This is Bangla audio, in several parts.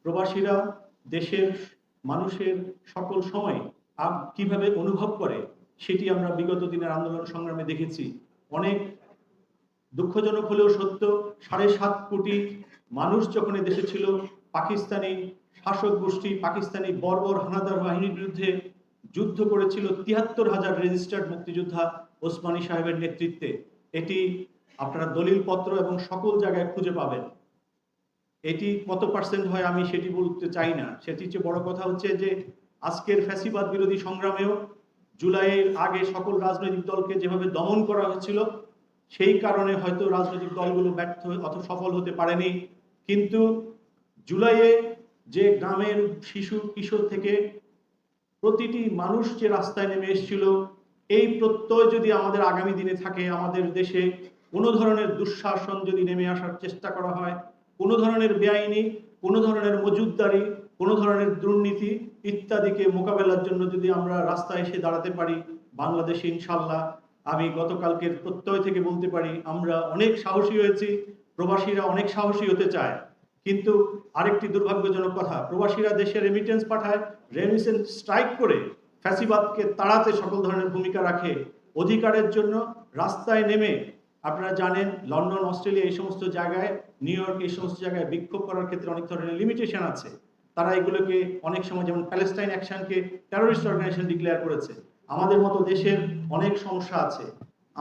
প্রবাসীরা দেশের মানুষের সকল সময় কিভাবে অনুভব করে সেটি আমরা বিগত দিনের আন্দোলন সংগ্রামে দেখেছি। অনেক দুঃখজনক হলেও সত্য, ৭.৫ কোটি মানুষ যখন দেশে ছিল, পাকিস্তানি শাসক গোষ্ঠী, পাকিস্তানি বর্বর হানাদার বাহিনীর বিরুদ্ধে যুদ্ধ করেছিল ৭৩,০০০ রেজিস্টার্ড মুক্তিযোদ্ধা ওসমানী সাহেবের নেতৃত্বে। এটি আপনারা দলিলপত্র এবং সকল জায়গায় খুঁজে পাবেন। এটি কত পার্সেন্ট হয় আমি সেটি বলতে চাই না, সেটি চেয়ে বড় কথা হচ্ছে যে আজকের ফ্যাসিবাদ বিরোধী সংগ্রামেও জুলাইয়ের আগে সকল রাজনৈতিক দলকে যেভাবে দমন করা হয়েছিল, সেই কারণে হয়তো রাজনৈতিক দলগুলো ব্যর্থ অথবা সফল হতে পারেনি। কিন্তু জুলাইয়ে যে গ্রামের শিশু কিশোর থেকে প্রতিটি মানুষ যে রাস্তায় নেমে এসেছিল, এই প্রত্যয় যদি আমাদের আগামী দিনে থাকে, আমাদের দেশে কোনো ধরনের দুঃশাসন যদি নেমে আসার চেষ্টা করা হয়, কোনো ধরনের বেআইনি, কোনো ধরনের মজুদদারি, কোনো ধরনের দুর্নীতি ইত্যাদিকে মোকাবেলার জন্য যদি আমরা রাস্তায় এসে দাঁড়াতে পারি, বাংলাদেশে ইনশাল্লাহ আমি গতকালকের প্রত্যয় থেকে বলতে পারি আমরা অনেক সাহসী হয়েছি। প্রবাসীরা অনেক সাহসী হতে চায়, কিন্তু আরেকটি দুর্ভাগ্যজনক কথা, প্রবাসীরা দেশে রেমিটেন্স পাঠায়, রেমিটেন্স স্ট্রাইক করে ফ্যাসিবাদকে তাড়াতে সকল ধরনের ভূমিকা রাখে। অধিকারের জন্য রাস্তায় নেমে আপনারা জানেন লন্ডন, অস্ট্রেলিয়া এই সমস্ত জায়গায়, নিউ ইয়র্ক এই সমস্ত জায়গায় বিক্ষোভ করার ক্ষেত্রে অনেক ধরনের লিমিটেশন আছে। তারা এগুলোকে অনেক সময় যেমন প্যালেস্টাইন অ্যাকশনকে টেররিস্ট অর্গানাইজেশন ডিক্লেয়ার করেছে। আমাদের মতো দেশের অনেক সমস্যা আছে,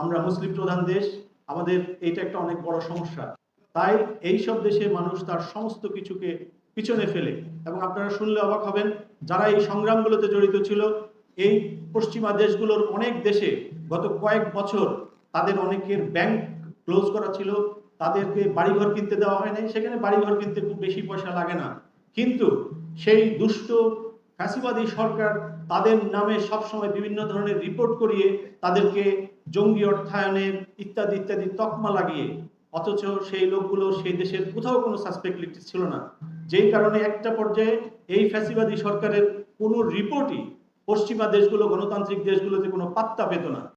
আমরা মুসলিম প্রধান দেশ, আমাদের এটা একটা অনেক বড় সমস্যা। তাই এই সব দেশে মানুষ তার সমস্ত কিছুকে পিছনে ফেলে, এবং আপনারা শুনলে অবাক হবেন, যারা এই সংগ্রামগুলোতে জড়িত ছিল, এই পশ্চিমা দেশগুলোর অনেক দেশে গত কয়েক বছর তাদের অনেকের ব্যাংক ক্লোজ করা ছিল, তাদেরকে বাড়িঘর কিনতে দেওয়া হয় নাই। সেখানে বাড়িঘর কিনতে খুব বেশি পয়সা লাগে না, কিন্তু সেই দুষ্ট ফ্যাসিবাদী সরকার তাদের নামে সবসময় বিভিন্ন ধরনের রিপোর্ট করিয়ে তাদেরকে জঙ্গি অর্থায়নের ইত্যাদি ইত্যাদি তকমা লাগিয়ে, অথচ সেই লোকগুলো সেই দেশের কোথাও কোনো সাসপেক্ট লিস্ট ছিল না। যেই কারণে একটা পর্যায়ে এই ফ্যাসিবাদী সরকারের কোনো রিপোর্টই পশ্চিমা দেশগুলো, গণতান্ত্রিক দেশগুলোতে কোনো পাত্তা পেত না।